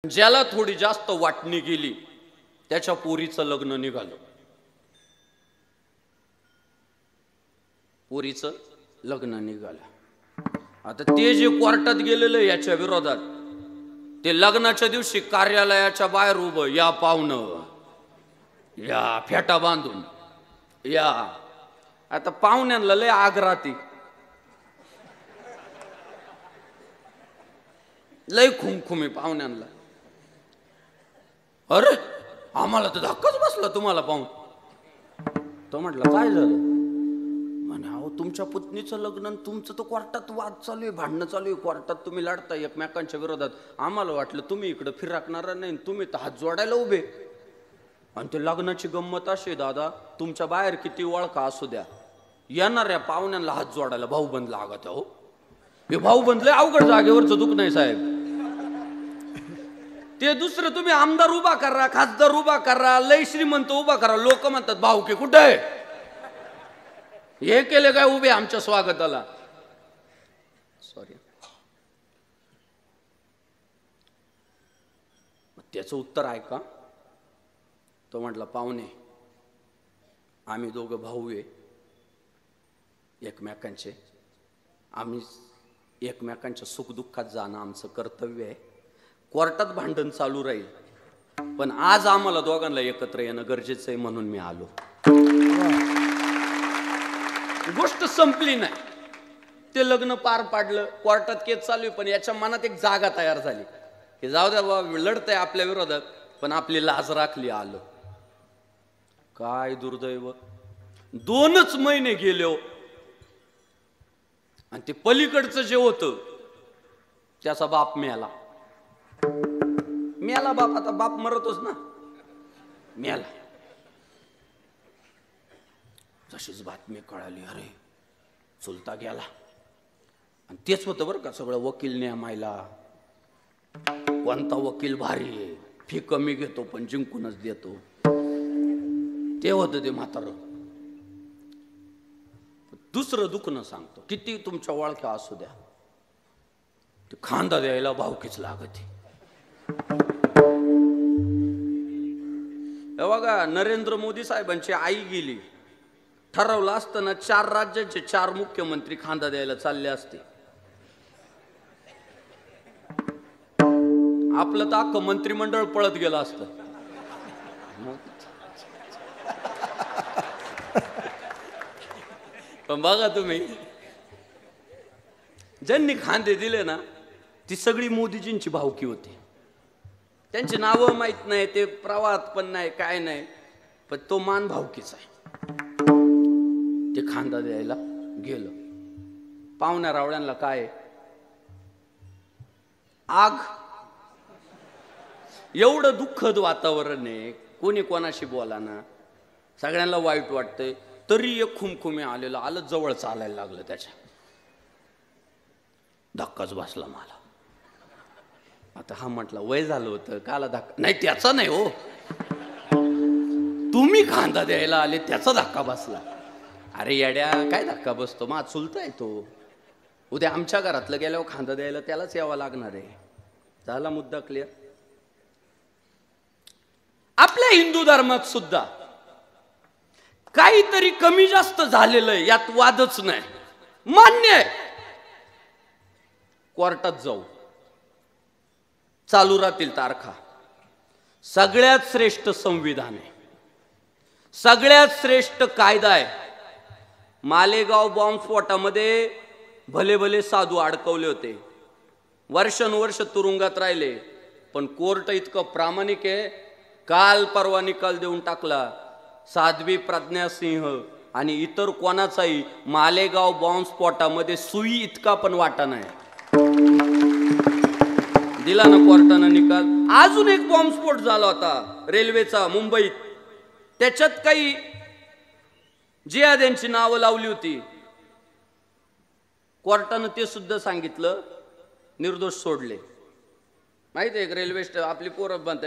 ज्याला थोडी जास्त वाटणी गेली त्याच्या पोरीचं लग्न निघालं. पोरीचं लग्न निघालं. आता ते जे कोर्टात गेलेलं याच्या विरोधात, ते लग्नाच्या दिवशी कार्यालयाच्या बाहेर उभं, या पाहुणं या फेटा बांधून या. आता पाहुण्यांना लय आग राहते, लय खुमखुमी पाहुण्यांना. अरे आम्हाला तर धक्काच बसला तुम्हाला पाहून. तो म्हटलं काय झालं? म्हणे अहो तुमच्या पुतणीचं लग्न, तुमचं तर कोर्टात वाद चालू आहे, भांडणं चालू आहे कोर्टात, तुम्ही लढताय एकमेकांच्या विरोधात. आम्हाला वाटलं तुम्ही इकडे फिरकणार नाही, तुम्ही तर हात जोडायला उभे. आणि ते लग्नाची गंमत अशी दादा, तुमच्या बाहेर किती ओळखा असू द्या, येणाऱ्या पाहुण्यांना हात जोडायला भाऊबंद लागत. हो हे भाऊबंद लय अवघड जागेवरचं दुख नाही साहेब. ते दुसरं तुम्ही आमदार उभा करा, खासदार उभा करा, लय श्रीमंत उभा करा, लोक म्हणतात भाऊके कुठे आहे, हे केले काय उभे आमच्या स्वागताला. सॉरी. त्याचं उत्तर ऐका. तो म्हटला पाहुणे आम्ही दोघं भाऊ आहे एकमेकांचे, आम्ही एकमेकांच्या सुखदुःखात जाणं आमचं कर्तव्य आहे. कोर्टात भांडण चालू राहील, पण आज आम्हाला दोघांना एकत्र येणं गरजेचं आहे म्हणून मी आलो. गोष्ट संपली नाही. ते लग्न पार पाडलं, कोर्टात केस चालू आहे, पण याच्या मनात एक जागा तयार झाली की जाऊ द्या बाबा, लढतंय आपल्या विरोधात पण आपली लाज राखली. आलं. काय दुर्दैव, 2च महिने गेले हो, आणि ते पलीकडचं जे होतं त्याचा बाप मेला. मेला बाप. आता बाप मरतोच ना, मेला. जशीच बातमी कळाली, अरे चुलता गेला. आणि तेच होतं बरं का सगळं, वकील न्यामायला कोणता वकील भारी आहे, फी कमी घेतो पण जिंकूनच देतो, ते होतं ते म्हातारं. दुसरं दुखणं सांगतो, किती तुमच्या ओळख्या असू द्या, ते खांदा द्यायला भावकीच लागते. बघा नरेंद्र मोदी साहेबांची आई गेली, ठरवलं असताना 4 राज्यांचे 4 मुख्यमंत्री खांदा द्यायला चालले असते. आपलं तर अख्खं मंत्रिमंडळ पळत गेलं असतं. पण बघा तुम्ही, ज्यांनी खांदे दिले ना ती सगळी मोदीजींची भावकी होती. त्यांची नावं माहित नाही, ते प्रवाहात पण नाही, काय नाही, पण तो मान भावकीचा आहे. ते खांदा द्यायला गेलं. पाहुण्या रावळ्यांना काय आग, एवढं दुःखद वातावरण आहे, कोणी कोणाशी बोलाना, सगळ्यांना वाईट वाटतंय, तरी एक खुमखुमे आलेलं आलं, जवळ चालायला लागलं. त्याच्या धक्काच बसला मला. आता हा म्हटला वय झालं होतं, काला धक्का नाही, त्याचा नाही हो, तुम्ही खांदा द्यायला आले त्याचा धक्का बसला. अरे येड्या, काय धक्का बसतो, मा चुलता येतो, उद्या आमच्या घरातलं गेल्यावर खांदा द्यायला त्यालाच यावं लागणार आहे. झाला मुद्दा क्लिअर. आपल्या हिंदू धर्मात सुद्धा काहीतरी कमी जास्त झालेलं आहे, यात वादच नाही, मान्य आहे. कोर्टात जाऊ, चालू राहतील तारखा. सगळ्यात श्रेष्ठ संविधान आहे, सगळ्यात श्रेष्ठ कायदा आहे. मालेगाव बॉम्बस्फोटामध्ये भले भले साधू अडकवले होते, वर्षानुवर्ष तुरुंगात राहिले, पण कोर्ट इतकं प्रामाणिक आहे, काल परवा निकाल देऊन टाकला. साध्वी प्रज्ञा सिंह आणि इतर कोणाचाही मालेगाव बॉम्बस्फोटामध्ये सुई इतका पण वाटा नाही, दिला ना कोर्टानं निकाल. अजून एक बॉम्बस्फोट झाला होता रेल्वेचा मुंबईत, त्याच्यात काही जिहाद्यांची नावं लावली होती. कोर्टानं ते सुद्धा सांगितलं, निर्दोष सोडले. माहिती आहे रेल्वे आपली पोरं बनताय